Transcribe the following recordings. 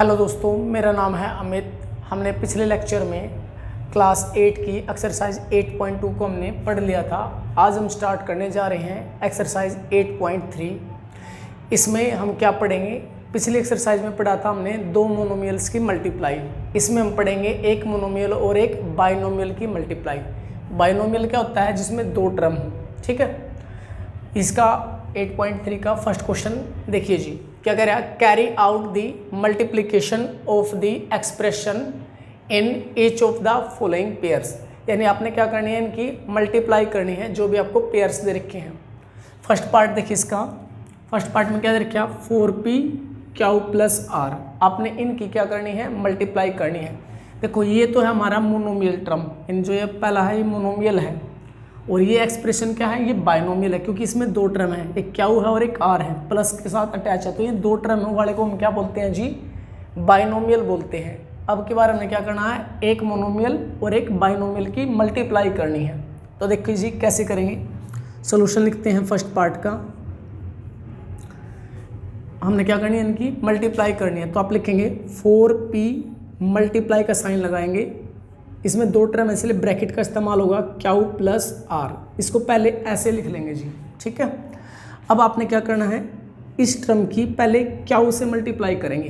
Hello दोस्तों, मेरा नाम है अमित। हमने पिछले लेक्चर में क्लास 8 की एक्सरसाइज 8.2 को हमने पढ़ लिया था। आज हम स्टार्ट करने जा रहे हैं एक्सरसाइज 8.3। इसमें हम क्या पढ़ेंगे? पिछली एक्सरसाइज में पढ़ा था हमने दो मोनोमियल्स की मल्टीप्लाई। इसमें हम पढ़ेंगे एक मोनोमियल और एक बाइनोमियल की मल्टीप्लाई। बाइनोमियल क्या होता है? जिसमें दो टर्म हो। ठीक है, इसका 8.3 का फर्स्ट क्वेश्चन देखिए जी, क्या कह रहा है? Carry out the multiplication of the expression in each of the following pairs. यानी आपने क्या करनी है? इनकी मल्टीप्लाई करनी है जो भी आपको पेयर्स दे रखे हैं। फर्स्ट पार्ट देखिए इसका। फर्स्ट पार्ट में क्या दे रखा है? 4p Q plus are. आपने इनकी क्या करनी है? मल्टीप्लाई करनी है। देखो ये तो है हमारा मोनोमियल टर्म, इन जो ये पहला है ये मोनोमियल है, और ये एक्सप्रेशन क्या है? ये बाइनोमियल है, क्योंकि इसमें दो टर्म है, एक क्यू है और एक आर है, प्लस के साथ अटैच है। तो ये दो टर्म वाले को हम क्या बोलते हैं जी? बाइनोमियल बोलते हैं। अब के बारे में क्या करना है? एक मोनोमियल और एक बाइनोमियल की मल्टीप्लाई करनी है। तो देखिए जी कैसे करेंगे। सोल्यूशन लिखते हैं फर्स्ट पार्ट का। हमने क्या करनी है? इनकी मल्टीप्लाई करनी है। तो आप लिखेंगे 4p मल्टीप्लाई का साइन लगाएंगे। इसमें दो टर्म है इसलिए ब्रैकेट का इस्तेमाल होगा, क्यू प्लस आर। इसको पहले ऐसे लिख लेंगे जी। ठीक है, अब आपने क्या करना है? इस टर्म की पहले क्यू से मल्टीप्लाई करेंगे।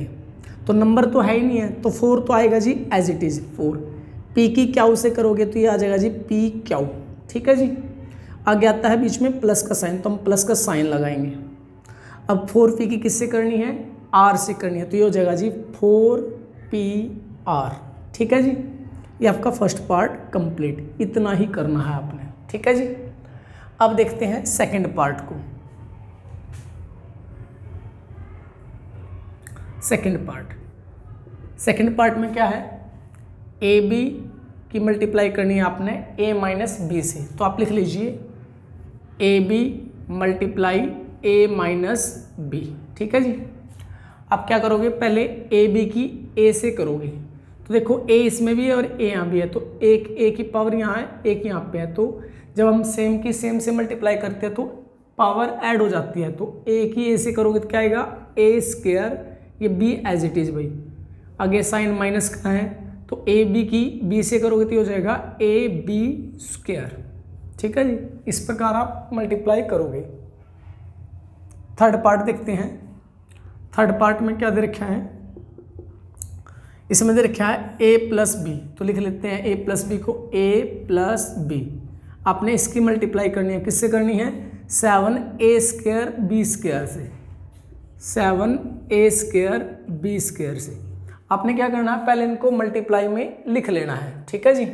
तो नंबर तो है ही नहीं है, तो 4 तो आएगा जी एज इट इज़ 4। पी की क्यू से करोगे तो ये आ जाएगा जी पी क्यू। ठीक है जी, आगे आता है बीच में प्लस का साइन, तो हम प्लस का साइन लगाएंगे। अब 4p की किससे करनी है? आर से करनी है, तो ये हो जाएगा जी 4pr। ठीक है जी, ये आपका फर्स्ट पार्ट कंप्लीट। इतना ही करना है आपने। ठीक है जी, अब देखते हैं सेकंड पार्ट को। सेकंड पार्ट में क्या है? ए बी की मल्टीप्लाई करनी है आपने a माइनस बी से। तो आप लिख लीजिए A B multiply a minus B. ठीक है जी, आप क्या करोगे? पहले ए बी की a से करोगे। तो देखो a इसमें भी है और a यहाँ भी है, तो एक a की पावर यहाँ है, एक यहाँ पे है। तो जब हम सेम की सेम से मल्टीप्लाई करते हैं तो पावर ऐड हो जाती है। तो a की a से करोगे तो क्या आएगा? a स्क्वायर, ये b एज इट इज़ भाई। आगे साइन माइनस का है, तो a b की b से करोगे तो हो जाएगा a b स्क्वायर। ठीक है जी, इस प्रकार आप मल्टीप्लाई करोगे। थर्ड पार्ट देखते हैं। थर्ड पार्ट में क्या दे रखा है? इसमें दे रखा है a प्लस बी। तो लिख लेते हैं a प्लस बी को a प्लस बी। आपने इसकी मल्टीप्लाई करनी है, किससे करनी है? 7a स्क्वायर बी स्क्वायर से। 7a स्क्वायर बी स्क्वायर से आपने क्या करना है? पहले इनको मल्टीप्लाई में लिख लेना है। ठीक है जी,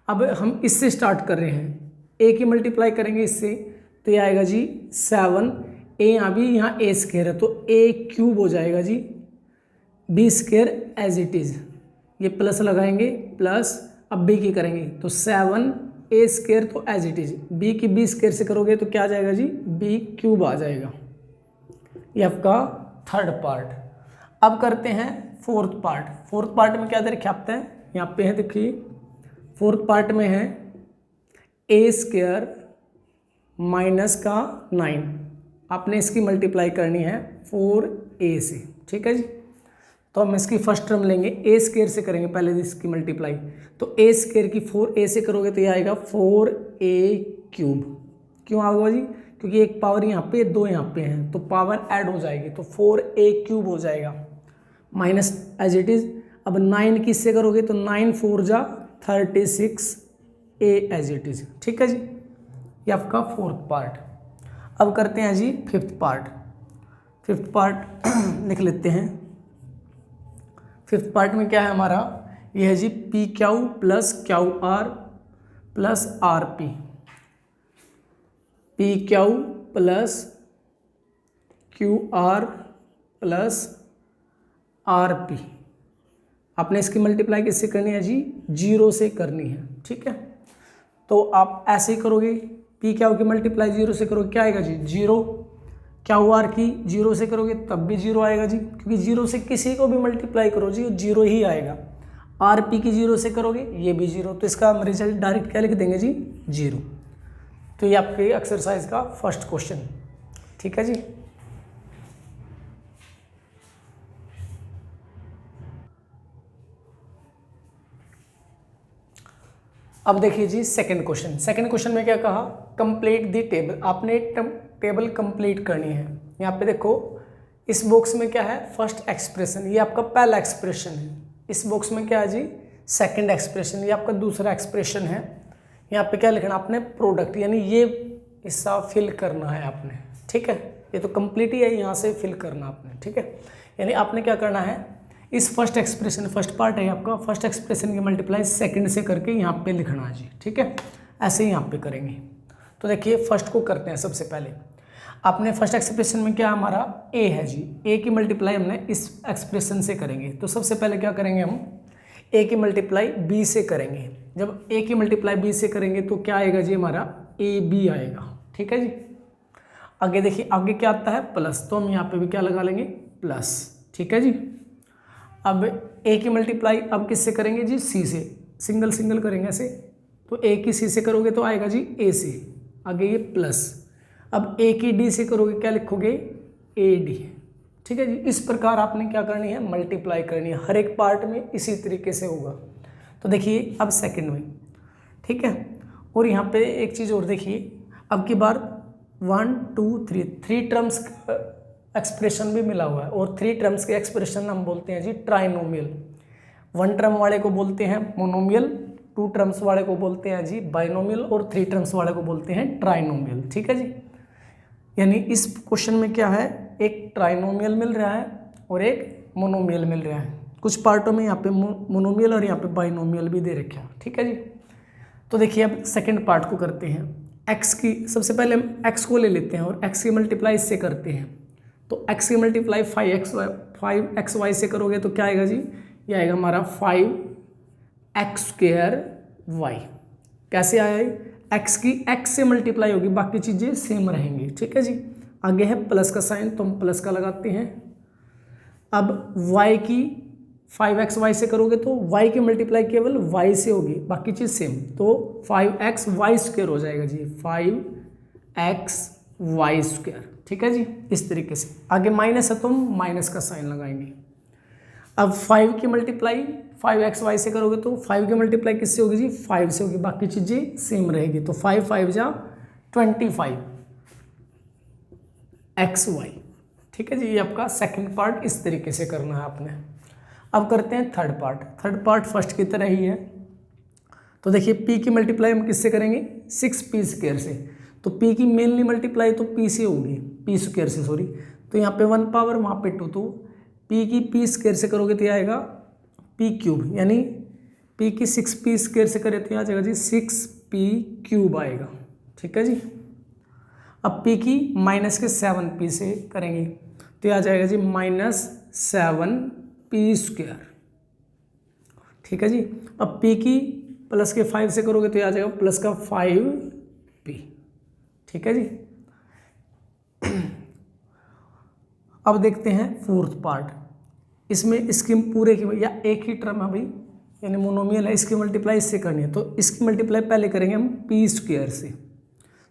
अब हम इससे स्टार्ट कर रहे हैं। a की मल्टीप्लाई करेंगे इससे, तो ये आएगा जी 7। a यहाँ भी, यहाँ a स्क्वायर है तो a क्यूब हो जाएगा जी। B square as it is, ये प्लस लगाएंगे प्लस। अब बी की करेंगे तो 7a स्क्वायर तो एज इट इज़, बी की बी स्क्वायर से करोगे तो क्या आ जाएगा जी? बी क्यूब आ जाएगा। ये आपका थर्ड पार्ट। अब करते हैं फोर्थ पार्ट। फोर्थ पार्ट में क्या दे रखे आपते हैं? यहाँ पे है, देखिए फोर्थ पार्ट में है a स्क्वायर माइनस का 9। आपने इसकी मल्टीप्लाई करनी है 4a से। ठीक है जी, तो हम इसकी फर्स्ट टर्म लेंगे, a स्क्वायर से करेंगे पहले इसकी मल्टीप्लाई। तो a स्क्वायर की 4a से करोगे तो ये आएगा 4a क्यूब। क्यों आएगा जी? क्योंकि एक पावर यहाँ पे, दो यहाँ पे हैं, तो पावर ऐड हो जाएगी, तो 4a क्यूब हो जाएगा माइनस एज इट इज़। अब 9 की इससे करोगे तो 9 4 जा 36a एज इट इज़। ठीक है जी, ये आपका फोर्थ पार्ट। अब करते हैं जी फिफ्थ पार्ट। फिफ्थ पार्ट लिख लेते हैं। फिफ्थ पार्ट में क्या है हमारा? ये है G P Q plus Q R plus R P. P Q plus Q R plus R P. आपने इसकी मल्टीप्लाई किससे करनी है जी? 0 से करनी है। ठीक है, तो आप ऐसे ही करोगे, पी क्यू की मल्टीप्लाई 0 से करोगे, क्या आएगा जी? 0। क्यू आर की 0 से करोगे तब भी 0 आएगा जी, क्योंकि 0 से किसी को भी मल्टीप्लाई करो जी 0 ही आएगा। आर पी की 0 से करोगे ये भी 0, तो इसका हम रिजल्ट डायरेक्ट क्या लिख देंगे जी? 0। तो ये आपके एक्सरसाइज का फर्स्ट क्वेश्चन। ठीक है जी। अब देखिए जी सेकंड क्वेश्चन में क्या कहा, कंप्लीट द टेबल। आपने टेबल कंप्लीट करनी है। यहाँ पे देखो इस बॉक्स में क्या है, फर्स्ट एक्सप्रेशन, ये आपका पहला एक्सप्रेशन है। इस बॉक्स में क्या है जी, सेकंड एक्सप्रेशन, ये आपका दूसरा एक्सप्रेशन है। यहाँ पे क्या लिखना आपने, प्रोडक्ट, यानी ये हिस्सा फिल करना है आपने, ठीक है। ये तो कंप्लीट ही है, यहाँ से फिल करना आपने, ठीक है। यानी आपने क्या करना है, इस फर्स्ट एक्सप्रेशन, फर्स्ट पार्ट है आपका, फर्स्ट एक्सप्रेशन की मल्टीप्लाई सेकंड से करके यहाँ पे लिखना है जी, ठीक है। ऐसे ही यहाँ पे करेंगे। तो देखिए फर्स्ट को करते हैं। सबसे पहले आपने फर्स्ट एक्सप्रेशन में क्या हमारा ए है जी, ए की मल्टीप्लाई हमने इस एक्सप्रेशन से करेंगे। तो सबसे पहले क्या करेंगे हम, ए की मल्टीप्लाई बी से करेंगे। जब ए की मल्टीप्लाई बी से करेंगे तो क्या आएगा जी, हमारा ए बी आएगा, ठीक है जी। आगे देखिए, आगे क्या आता है, प्लस, तो हम यहाँ पे भी क्या लगा लेंगे, प्लस, ठीक है जी। अब ए की मल्टीप्लाई अब किससे करेंगे जी, सी से, सिंगल सिंगल करेंगे ऐसे। तो ए की सी से करोगे तो आएगा जी ए से, आगे ये प्लस। अब ए की डी से करोगे, क्या लिखोगे, ए डी, ठीक है जी। इस प्रकार आपने क्या करनी है, मल्टीप्लाई करनी है। हर एक पार्ट में इसी तरीके से होगा। तो देखिए अब सेकंड में, ठीक है। और यहाँ पे एक चीज़ और देखिए, अब की बार 1 2 3 3 टर्म्स एक्सप्रेशन भी मिला हुआ है, और 3 टर्म्स के एक्सप्रेशन हम बोलते हैं जी ट्राइनोमियल। 1 टर्म वाले को बोलते हैं मोनोमियल, 2 टर्म्स वाले को बोलते हैं जी बाइनोमियल, और 3 टर्म्स वाले को बोलते हैं ट्राइनोमियल, ठीक है जी। यानी इस क्वेश्चन में क्या है, एक ट्राइनोमियल मिल रहा है और एक मोनोमियल मिल रहा है। कुछ पार्टों में यहाँ पे मोनोमियल और यहाँ पे बाइनोमियल भी दे रखा है, ठीक है जी। तो देखिए अब सेकंड पार्ट को करते हैं। एक्स की, सबसे पहले हम एक्स को ले लेते हैं और एक्स की मल्टीप्लाई इससे करते हैं। तो एक्स की मल्टीप्लाई 5xy से करोगे तो क्या आएगा जी, ये आएगा हमारा 5x²y। कैसे आया, एक्स की एक्स से मल्टीप्लाई होगी, बाकी चीज़ें सेम रहेंगी, ठीक है जी। आगे है प्लस का साइन, तो हम प्लस का लगाते हैं। अब y की 5xy से करोगे तो y की मल्टीप्लाई केवल y से होगी, बाकी चीज़ सेम, तो 5xy² हो जाएगा जी, 5xy², ठीक है जी। इस तरीके से आगे माइनस है तो हम माइनस का साइन लगाएंगे। अब 5 की मल्टीप्लाई 5xy से करोगे तो 5 की मल्टीप्लाई किससे होगी जी, 5 से होगी, बाकी चीज़ें सेम रहेगी। तो 5 5 जा 25xy, ठीक है जी। ये आपका सेकंड पार्ट इस तरीके से करना है आपने। अब करते हैं थर्ड पार्ट फर्स्ट की तरह ही है। तो देखिए p की मल्टीप्लाई हम किससे करेंगे, 6p² से। तो p की मेनली मल्टीप्लाई तो p से होगी, p² से, सॉरी। तो यहाँ पे 1 पावर, वहाँ पे 2, तो p की p² से करोगे तो आएगा p³, यानी p की 6p² से करें तो आ जाएगा जी 6p³ आएगा, ठीक है जी। अब p की माइनस के 7p से करेंगे तो आ जाएगा जी -7p², ठीक है जी। अब p की प्लस के 5 से करोगे तो आ जाएगा प्लस का 5p, ठीक है जी। अब देखते हैं फोर्थ पार्ट। इसमें इसकी पूरे की, या एक ही टर्म है भाई, यानी मोनोमियल है, इसकी मल्टीप्लाई इससे करनी है। तो इसकी मल्टीप्लाई पहले करेंगे हम p² से।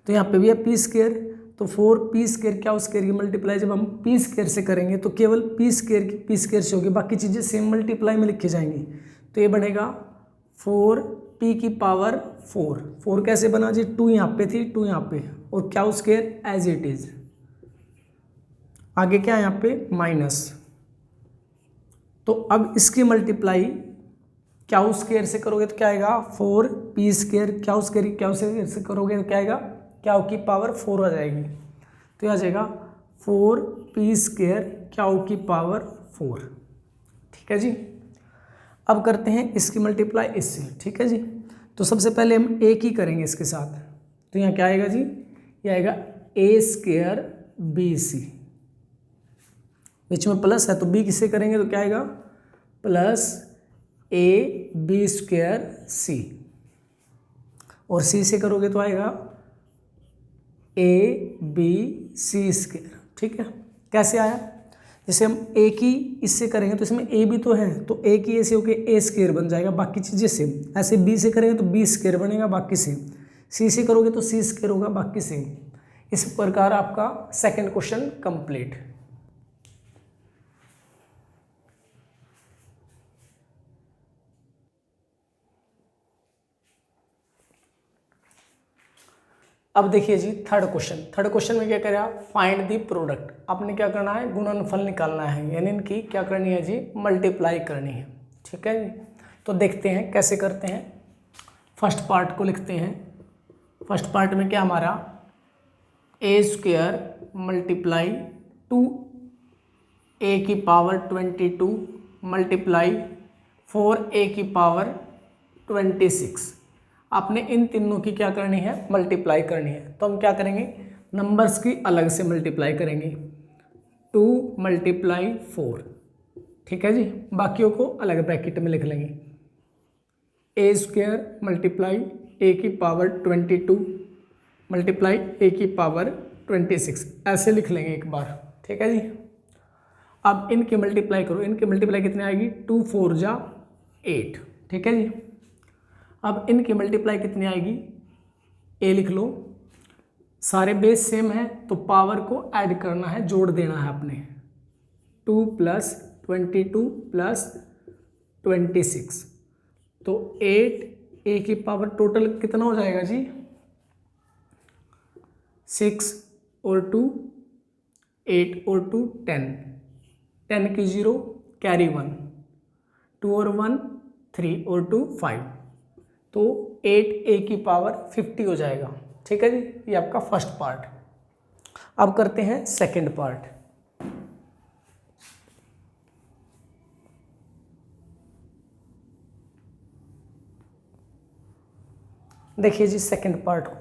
तो यहाँ पे भी है p², तो 4p² क्या उसके की मल्टीप्लाई जब हम p² से करेंगे तो केवल p² की p² से होगी, बाकी चीज़ें सेम मल्टीप्लाई में लिखी जाएंगी। तो ये बनेगा 4p⁴। 4 कैसे बना जी, 2 यहाँ पे थी, 2 यहाँ पे, और क्या उसके एज इट इज, आगे क्या है यहाँ पे माइनस। तो अब इसकी मल्टीप्लाई क्या² से करोगे तो क्या आएगा 4p², क्या से करोगे तो क्या आएगा, क्या की पावर 4 आ जाएगी। तो यह आ जाएगा 4p² क्या की पावर 4, ठीक है जी। अब करते हैं इसकी मल्टीप्लाई इससे, ठीक है जी। तो सबसे पहले हम एक ही करेंगे इसके साथ। तो यहाँ क्या आएगा जी, ये आएगा a² bc, बीच में प्लस है तो b किससे करेंगे तो क्या आएगा प्लस ab² c, और c से करोगे तो आएगा abc², ठीक है। कैसे आया, जैसे हम a की इससे करेंगे तो इसमें a भी तो है, तो a की ऐसे होकर a² बन जाएगा, बाकी चीज़ें सेम। ऐसे b से करेंगे तो b² बनेगा, बाकी सेम। c से करोगे तो c² होगा, बाकी सेम। इस प्रकार आपका सेकंड क्वेश्चन कंप्लीट। अब देखिए जी थर्ड क्वेश्चन में क्या करें आप, फाइंड द प्रोडक्ट। आपने क्या करना है, गुणनफल निकालना है, यानी इनकी क्या करनी है जी, मल्टीप्लाई करनी है। ठीक है जी, तो देखते हैं कैसे करते हैं। फर्स्ट पार्ट को लिखते हैं। फर्स्ट पार्ट में क्या हमारा, ए स्क्वायर मल्टीप्लाई 2a की पावर 22 मल्टीप्लाई 4a की पावर 26। आपने इन तीनों की क्या करनी है, मल्टीप्लाई करनी है। तो हम क्या करेंगे, नंबर्स की अलग से मल्टीप्लाई करेंगे, 2 मल्टीप्लाई 4। ठीक है जी, बाकियों को अलग ब्रैकेट में लिख लेंगे। ए स्क्वायर मल्टीप्लाई ए की पावर 22 मल्टीप्लाई ए की पावर 26, ऐसे लिख लेंगे एक बार। ठीक है जी, अब इनकी मल्टीप्लाई करो, इनकी मल्टीप्लाई कितनी आएगी, 2 4 जा 8। ठीक है जी, अब इनकी मल्टीप्लाई कितनी आएगी, ए लिख लो, सारे बेस सेम है तो पावर को ऐड करना है, जोड़ देना है अपने, 2 + 22 + 26, तो 8 ए की पावर टोटल कितना हो जाएगा जी, 6 और 2 8 और 2 10, 10 की 0 कैरी 1, 2 और 1 3 और 2 5, तो 8 ए की पावर 50 हो जाएगा। ठीक है जी, ये आपका फर्स्ट पार्ट। अब करते हैं सेकंड पार्ट। देखिए जी सेकंड पार्ट को,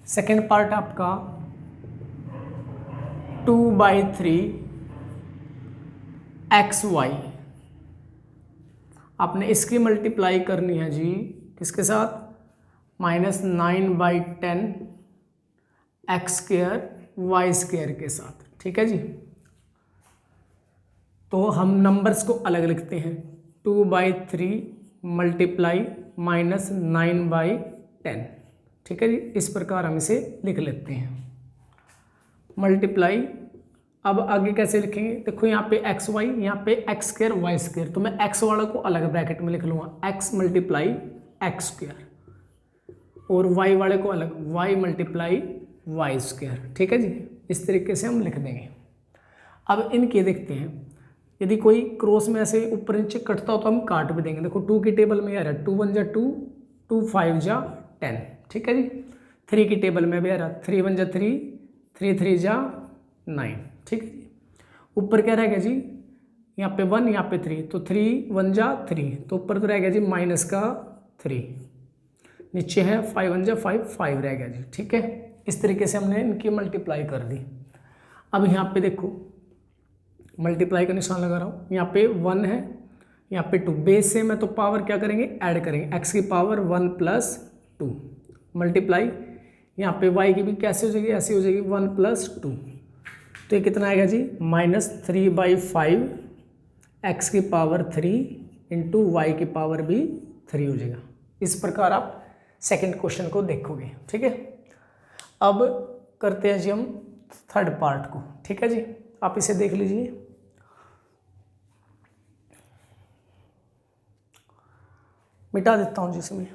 सेकंड पार्ट आपका 2/3 XY, आपने इसकी मल्टीप्लाई करनी है जी किसके साथ, -9/10 x² y² के साथ। ठीक है जी, तो हम नंबर्स को अलग लिखते हैं, 2/3 मल्टीप्लाई -9/10। ठीक है जी, इस प्रकार हम इसे लिख लेते हैं, मल्टीप्लाई। अब आगे कैसे लिखेंगे, देखो यहाँ पे XY, यहाँ पे x² y², तो मैं x वाला को अलग ब्रैकेट में लिख लूँगा, x मल्टीप्लाई x², और y वाले को अलग, y मल्टीप्लाई y²। ठीक है जी, इस तरीके से हम लिख देंगे। अब इनके देखते हैं, यदि कोई क्रॉस में ऐसे ऊपर नीचे कटता हो तो हम काट भी देंगे। देखो 2 की टेबल में आ रहा है 2 1 जा 2, 2 5 जा 10। ठीक है जी, 3 की टेबल में भी आ रहा है 3 1 जा 3, 3 3 जा 9। ठीक है जी, ऊपर क्या रहेगा जी, यहाँ पे 1 यहाँ पे 3, तो 3 1 जा 3, तो ऊपर तो रहेगा जी -3, नीचे है 5 1 जा 5, 5 रहेगा जी। ठीक है, इस तरीके से हमने इनकी मल्टीप्लाई कर दी। अब यहाँ पे देखो मल्टीप्लाई का निशान लगा रहा हूँ, यहाँ पे 1 है, यहाँ पे 2, बेस सेम है तो पावर क्या करेंगे, ऐड करेंगे, x की पावर 1 + 2 मल्टीप्लाई, यहाँ पे y की भी कैसे हो जाएगी, ऐसी हो जाएगी 1 + 2, तो ये कितना आएगा जी, -3/5 x की पावर 3 इंटू y की पावर भी 3 हो जाएगा। इस प्रकार आप सेकंड क्वेश्चन को देखोगे। ठीक है, अब करते हैं जी हम थर्ड पार्ट को। ठीक है जी, आप इसे देख लीजिए। मिटा देता हूँ जिसमें,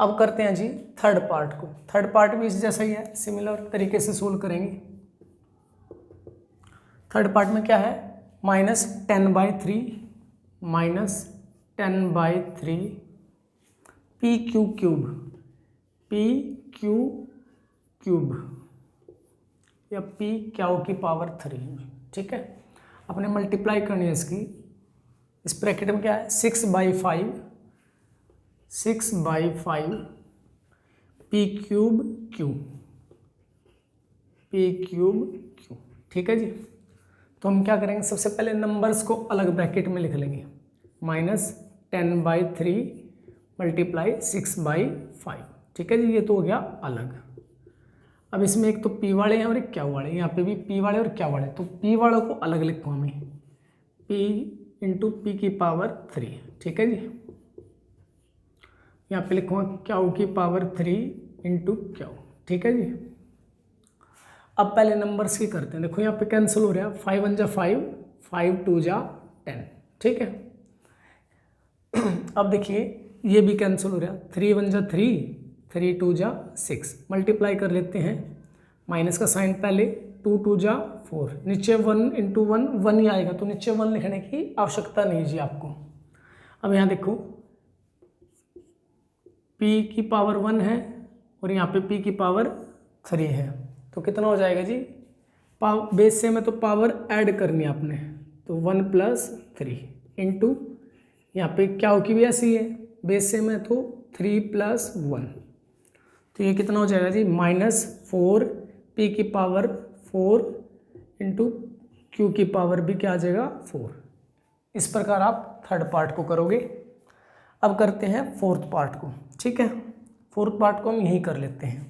अब करते हैं जी थर्ड पार्ट को। थर्ड पार्ट भी इस जैसा ही है, सिमिलर तरीके से सोल्व करेंगे। थर्ड पार्ट में क्या है, -10/3 PQ³ या PQ की पावर 3। ठीक है, अपने मल्टीप्लाई करनी है इसकी। इस ब्रैकेट में क्या है, 6/5 P³ ठीक है जी, तो हम क्या करेंगे, सबसे पहले नंबर्स को अलग ब्रैकेट में लिख लेंगे, -10/3 मल्टीप्लाई 6/5। ठीक है जी, ये तो हो गया अलग। अब इसमें एक तो P वाले हैं और एक Q वाले, यहाँ पे भी P वाले और Q वाले, तो P वालों को अलग लिखो हमें, P इंटू P की पावर 3। ठीक है जी, यहाँ पे लिखूँगा Q की पावर 3 इंटू Q। ठीक है जी, अब पहले नंबर्स की करते हैं। देखो यहाँ पे कैंसिल हो रहा है, 5 1 जा 5, 5 2 जा 10, ठीक है। अब देखिए ये भी कैंसिल हो रहा है, 3 1 जा 3, 3 2 जा 6, मल्टीप्लाई कर लेते हैं, माइनस का साइन पहले, 2 2 जा 4, नीचे 1 इंटू 1 1 ही आएगा, तो नीचे 1 लिखने की आवश्यकता नहीं जी आपको। अब यहाँ देखो p की पावर 1 है और यहाँ पे p की पावर 3 है, तो कितना हो जाएगा जी, बेस से में तो पावर ऐड करनी है आपने, तो 1 प्लस 3 इंटू यहाँ पे क्या हो की भी ऐसी है, बेस से में तो 3 प्लस 1, तो ये कितना हो जाएगा जी, -4 p की पावर 4 इंटू q की पावर भी क्या आ जाएगा 4। इस प्रकार आप थर्ड पार्ट को करोगे। अब करते हैं फोर्थ पार्ट को, ठीक है। फोर्थ पार्ट को हम यहीं कर लेते हैं।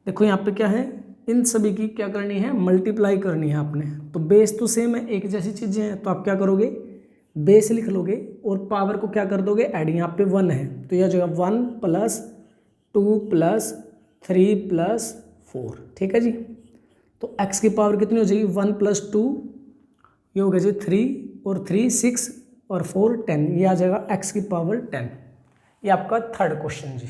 देखो यहाँ पे क्या है, इन सभी की क्या करनी है, मल्टीप्लाई करनी है आपने। तो बेस तो सेम है, एक जैसी चीज़ें हैं, तो आप क्या करोगे, बेस लिख लोगे और पावर को क्या कर दोगे ऐड। यहाँ पे 1 है तो यह जगह 1 प्लस 2 प्लस 3 प्लस 4, ठीक है जी। तो x की पावर कितनी हो जाएगी, 1 प्लस 2, ये हो गया जी 3 और 3 6 और 4 10, ये आ जाएगा x की पावर 10। ये आपका थर्ड क्वेश्चन जी।